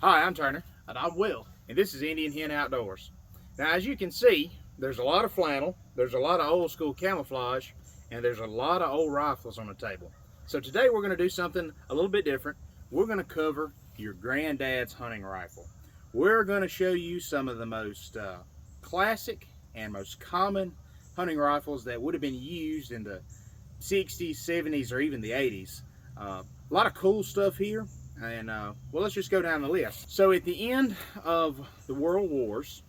Hi, I'm Turner, And I'm Will. and this is Indian Hen Outdoors. Now, as you can see, there's a lot of flannel, there's a lot of old school camouflage, and there's a lot of old rifles on the table. So today we're going to do something a little bit different. We're going to cover your granddad's hunting rifle. We're going to show you some of the most classic and most common hunting rifles that would have been used in the 60s, 70s, or even the 80s. A lot of cool stuff here. And well, let's just go down the list. So at the end of the World Wars,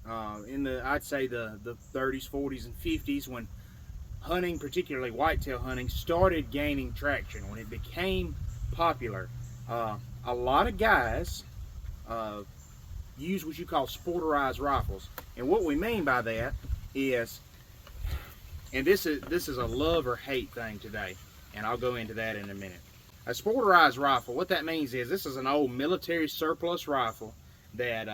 I'd say the 30s, 40s, and 50s, when hunting, particularly whitetail hunting, started gaining traction, when it became popular, a lot of guys use what you call sporterized rifles. And what we mean by that is, and this is a love or hate thing today, and I'll go into that in a minute. A sporterized rifle, what that means is this is an old military surplus rifle that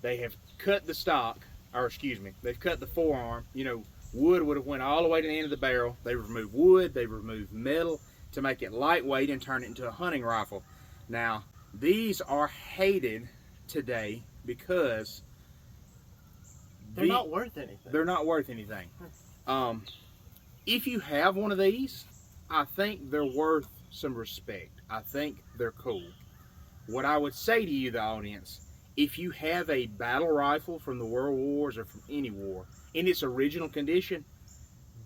they have cut the stock, or excuse me, they've cut the forearm. You know, wood would have went all the way to the end of the barrel. They removed wood, they removed metal to make it lightweight and turn it into a hunting rifle. Now, these are hated today because they're not worth anything. They're not worth anything. If you have one of these, I think they're worth some respect. I think they're cool. What I would say to you, the audience, if you have a battle rifle from the World Wars or from any war in its original condition,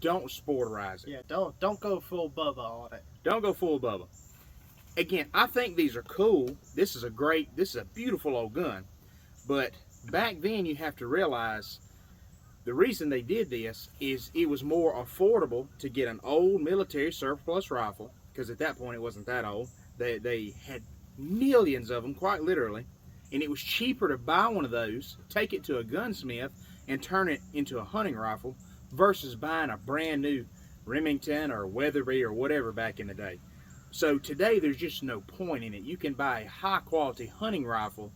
don't sporterize it. Yeah, don't go full Bubba on it. Don't go full Bubba. Again, I think these are cool. This is a beautiful old gun. But back then, you have to realize the reason they did this is it was more affordable to get an old military surplus rifle, because at that point it wasn't that old. They had millions of them, quite literally, and it was cheaper to buy one of those, take it to a gunsmith, and turn it into a hunting rifle versus buying a brand new Remington or Weatherby or whatever back in the day. So today there's just no point in it. You can buy a high quality hunting rifle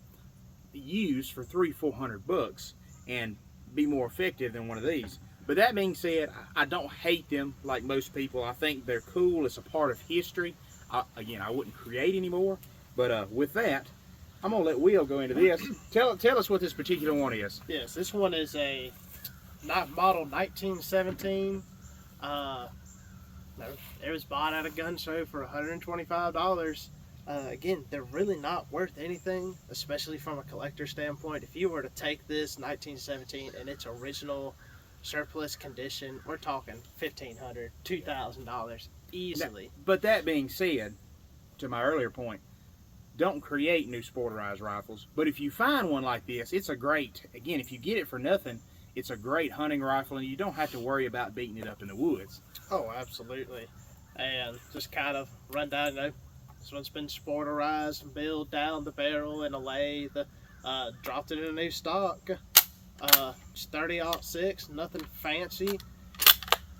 used for $300-400 and be more effective than one of these. But that being said, I don't hate them like most people. I think they're cool. It's a part of history. Again, I wouldn't create anymore. But with that, I'm going to let Will go into this. Tell us what this particular one is. Yes, this one is a model 1917. It was bought at a gun show for $125. Again, they're really not worth anything, especially from a collector standpoint. If you were to take this 1917 in its original surplus condition, we're talking $1,500, $2,000 easily. Now, but that being said, to my earlier point, don't create new sporterized rifles. But if you find one like this, it's a great, again, if you get it for nothing, it's a great hunting rifle, and you don't have to worry about beating it up in the woods. Oh, absolutely. And just kind of run down, this one's been sporterized and built down the barrel in a lathe, dropped it in a new stock. It's 30-06, nothing fancy.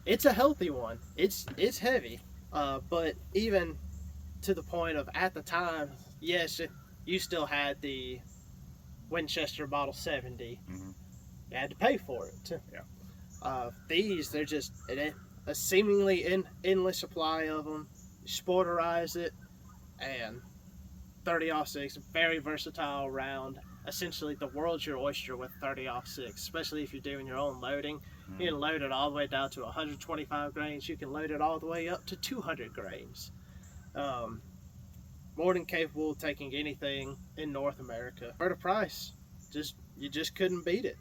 It's a healthy one. It's heavy, but even to the point of, at the time, yes, you still had the Winchester Model 70. Mm-hmm. You had to pay for it. Yeah. These, they're just a seemingly endless supply of them. You sporterize it, and 30-06, very versatile round. Essentially, the world's your oyster with 30-06, especially if you're doing your own loading. Mm-hmm. You can load it all the way down to 125 grains. You can load it all the way up to 200 grains. More than capable of taking anything in North America. For the price, you just couldn't beat it.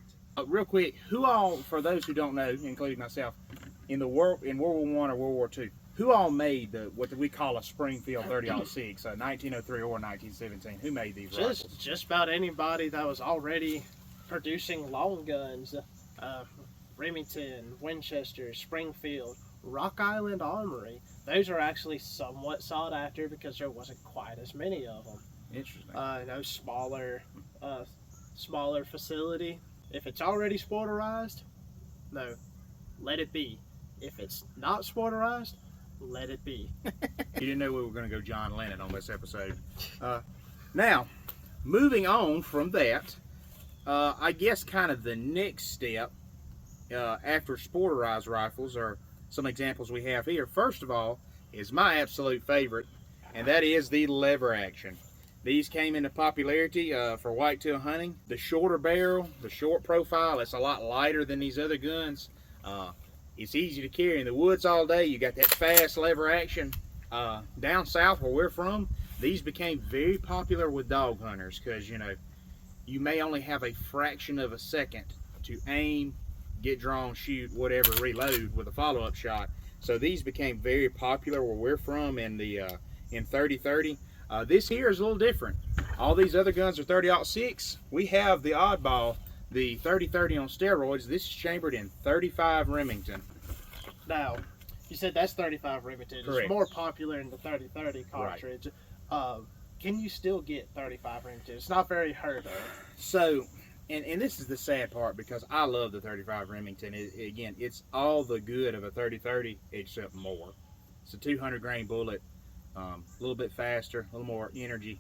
Real quick, who all, for those who don't know, including myself, in World War I or World War II, who all made what we call a Springfield 30-06, 1903 or 1917? Who made these rifles? Just about anybody that was already producing long guns. Remington, Winchester, Springfield, Rock Island Armory. Those are actually somewhat sought after because there wasn't quite as many of them. Interesting. Smaller facility. If it's already sporterized, no, let it be. If it's not sporterized, let it be. You didn't know we were going to go John Lennon on this episode. Now, moving on from that, I guess kind of the next step after sporterized rifles are some examples we have here. First of all is my absolute favorite, and that is the lever action. These came into popularity for whitetail hunting. The shorter barrel, the short profile, it's a lot lighter than these other guns. It's easy to carry in the woods all day. You got that fast lever action. Down south where we're from, these became very popular with dog hunters because, you know, you may only have a fraction of a second to aim, get drawn, shoot, whatever, reload with a follow-up shot. So these became very popular where we're from in the in 30-30. This here is a little different. All these other guns are 30-06. We have the oddball, the 30-30 on steroids. This is chambered in 35 Remington. Now, you said that's 35 Remington. Correct. It's more popular in the 30-30 cartridge. Right. Can you still get 35 Remington? It's not very heard of. So, and this is the sad part because I love the 35 Remington. Again, it's all the good of a 30-30 except more. It's a 200 grain bullet, a little bit faster, a little more energy.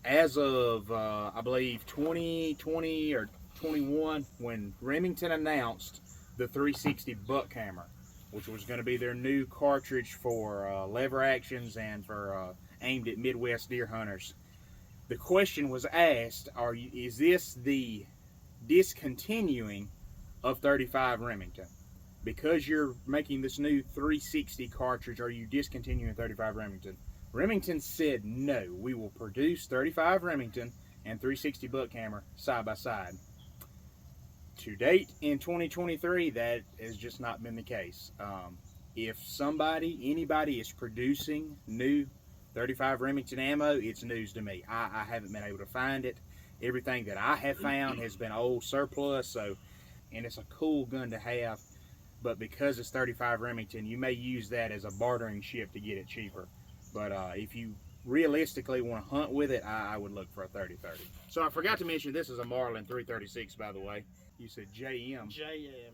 As of, I believe, 2020 or 21, when Remington announced the 360 buck hammer, which was going to be their new cartridge for lever actions and for aimed at Midwest deer hunters. The question was asked, is this the discontinuing of 35 Remington? Because you're making this new 360 cartridge, are you discontinuing 35 Remington? Remington said no, we will produce 35 Remington and 360 buck hammer side by side. To date in 2023, that has just not been the case. If anybody is producing new 35 Remington ammo, it's news to me. I haven't been able to find it. Everything that I have found has been old surplus, and it's a cool gun to have, but because it's 35 Remington, you may use that as a bartering chip to get it cheaper. But if you realistically want to hunt with it, I would look for a 30-30. So I forgot to mention, this is a Marlin 336, by the way. You said JM. JM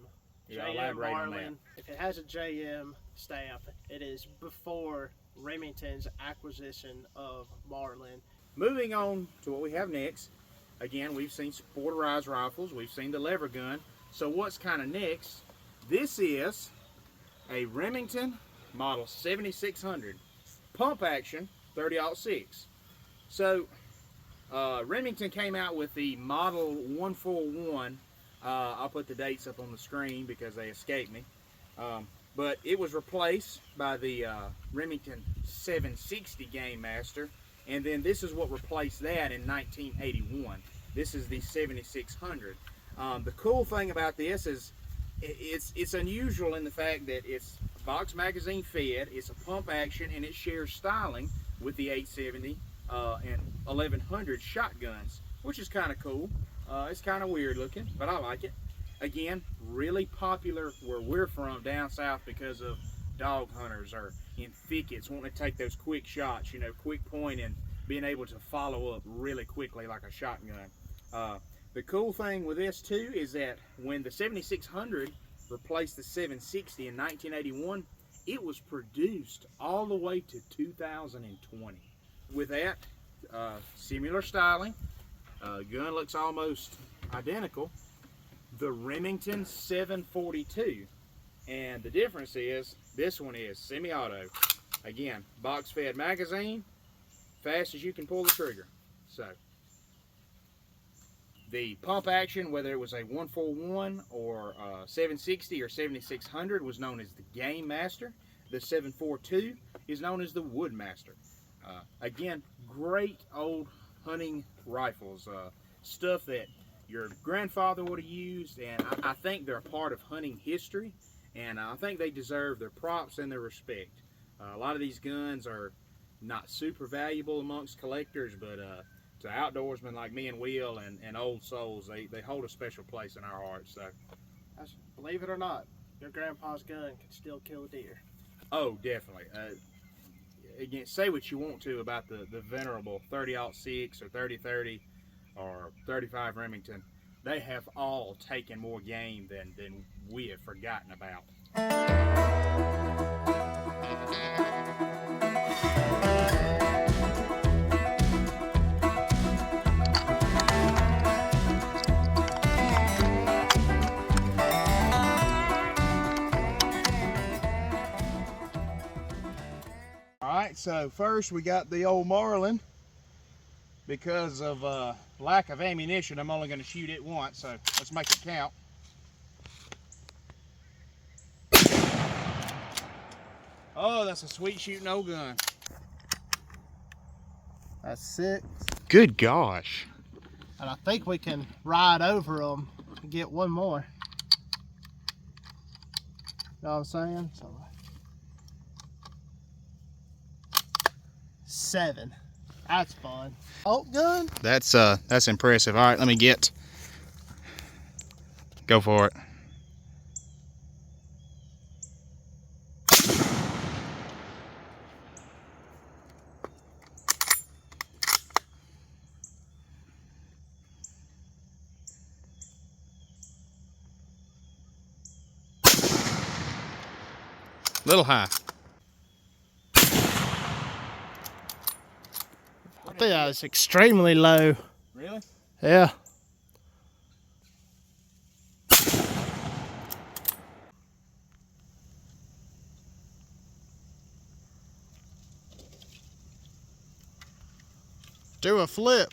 Elaborate on Marlin. If it has a JM stamp, it is before Remington's acquisition of Marlin. Moving on to what we have next. Again, we've seen Sporterized rifles. We've seen the lever gun. So what's kind of next? This is a Remington model 7600 pump action 30-06. So Remington came out with the model 141. I'll put the dates up on the screen because they escaped me. But it was replaced by the Remington 760 Game Master, and then this is what replaced that in 1981. This is the 7600. The cool thing about this is it's unusual in the fact that it's box magazine fed, it's a pump action, and it shares styling with the 870 and 1100 shotguns, which is kind of cool. It's kind of weird looking, but I like it. Again, really popular where we're from down south because of dog hunters or in thickets wanting to take those quick shots, you know, quick point and being able to follow up really quickly like a shotgun. The cool thing with this too is that when the 7600 replaced the 760 in 1981, it was produced all the way to 2020. With that, similar styling, gun looks almost identical. The Remington 742, and the difference is this one is semi-auto. Again, box fed magazine, fast as you can pull the trigger. So the pump action, whether it was a 141 or 760 or 7600, was known as the Game Master. The 742 is known as the Wood Master. Again, great old hunting rifles, stuff that your grandfather would have used, and I think they're a part of hunting history, and I think they deserve their props and their respect. A lot of these guns are not super valuable amongst collectors, but to outdoorsmen like me and Will and old souls, they hold a special place in our hearts. So, believe it or not, your grandpa's gun can still kill a deer. Oh, definitely. Again, say what you want to about the venerable 30-06 or 30-30 or 35 Remington. They have all taken more game than we have forgotten about. All right, so first we got the old Marlin. because of lack of ammunition, I'm only going to shoot it once, so let's make it count. Oh, that's a sweet shooting old gun. That's 6. Good gosh. And I think we can ride over them and get one more. You know what I'm saying? So, 7. That's fun. Alt gun? That's impressive. All right, let me get. Go for it. Little high. I think that was extremely low. Really? Yeah. Do a flip.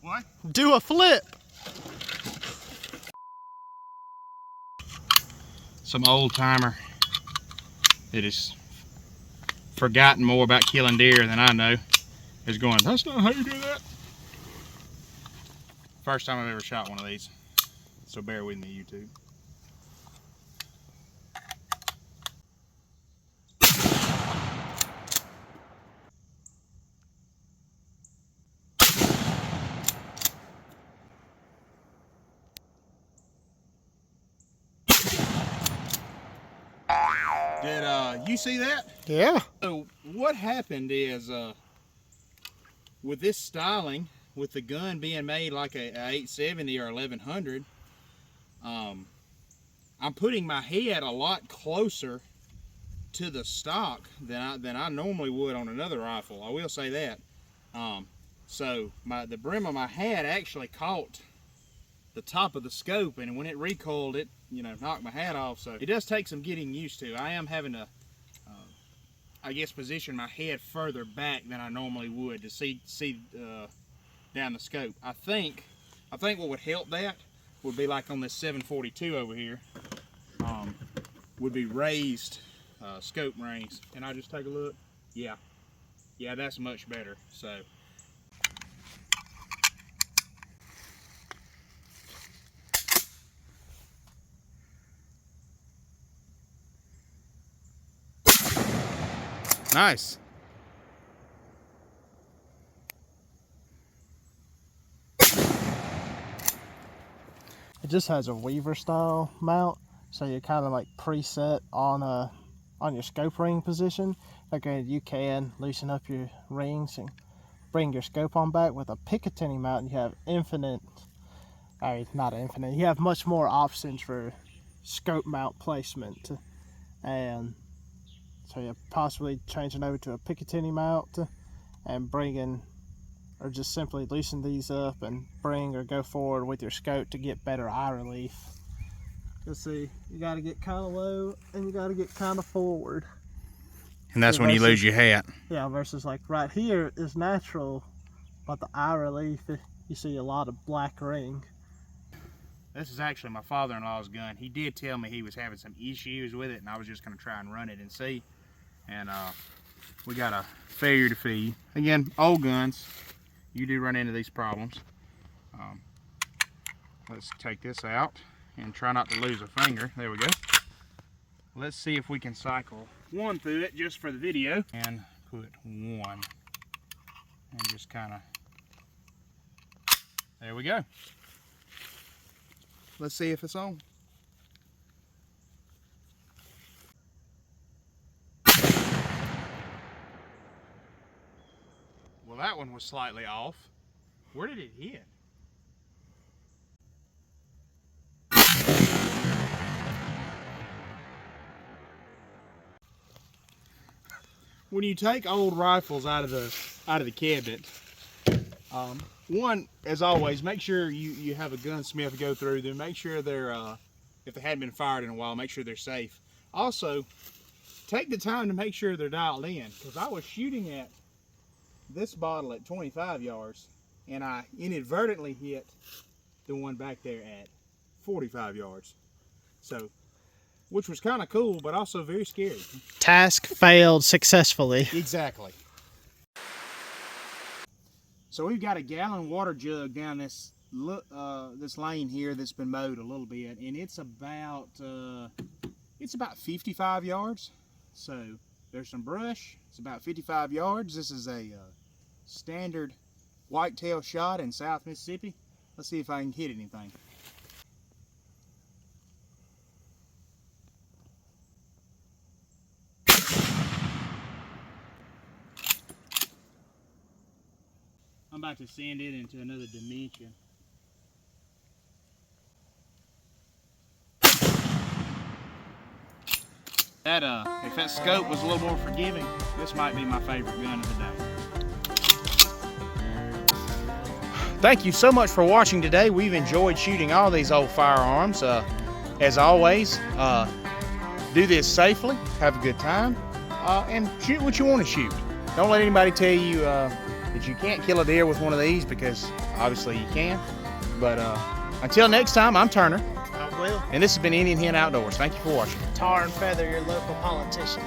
What? Do a flip. Some old timer that has forgotten more about killing deer than I know is going, that's not how you do that. First time I've ever shot one of these, so bear with me, YouTube. Did you see that? Yeah. So what happened is with this styling, with the gun being made like a 870 or 1100, I'm putting my head a lot closer to the stock than I normally would on another rifle. I will say that. So the brim of my hat actually caught the top of the scope, and when it recoiled, it knocked my hat off. So it does take some getting used to. I am having to I guess position my head further back than I normally would to see down the scope. I think what would help that would be like on this 742 over here, would be raised scope rings. And I just take a look. Yeah, that's much better. So. Nice. It just has a weaver style mount, so you're kind of like preset on your scope ring position. Okay, you can loosen up your rings and bring your scope on back. With a Picatinny mount, you have not infinite, you have much more options for scope mount placement. And so you're possibly changing over to a Picatinny mount and bringing, or just simply loosen these up and bring or go forward with your scope to get better eye relief. You'll see, you got to get kind of low and you got to get kind of forward. And that's when you lose your hat. Yeah, versus like right here is natural, but the eye relief, you see a lot of black ring. This is actually my father-in-law's gun. He did tell me he was having some issues with it, and I was just going to try and run it and see. And we got a failure to feed. Again, old guns, you do run into these problems. Let's take this out and try not to lose a finger. There we go. Let's see if we can cycle one through it just for the video. And put one. And just kind of, there we go. Let's see if it's on. Well, that one was slightly off. Where did it hit? When you take old rifles out of the cabinet, one, as always, make sure you have a gunsmith go through them. Make sure they're, if they hadn't been fired in a while, make sure they're safe. Also, take the time to make sure they're dialed in, because I was shooting at this bottle at 25 yards, and I inadvertently hit the one back there at 45 yards. So, which was kind of cool, but also very scary. Task failed successfully. Exactly. So we've got a gallon water jug down this lane here that's been mowed a little bit, and it's about 55 yards. So there's some brush. It's about 55 yards. This is a standard whitetail shot in South Mississippi. Let's see if I can hit anything. I'm about to send it into another dimension. If that scope was a little more forgiving, this might be my favorite gun of the day. Thank you so much for watching today. We've enjoyed shooting all these old firearms. As always, do this safely, have a good time, and shoot what you want to shoot. Don't let anybody tell you that you can't kill a deer with one of these, because obviously you can. But until next time, I'm Turner. I will. And this has been Indian Hen Outdoors. Thank you for watching. Tar and feather your local politician.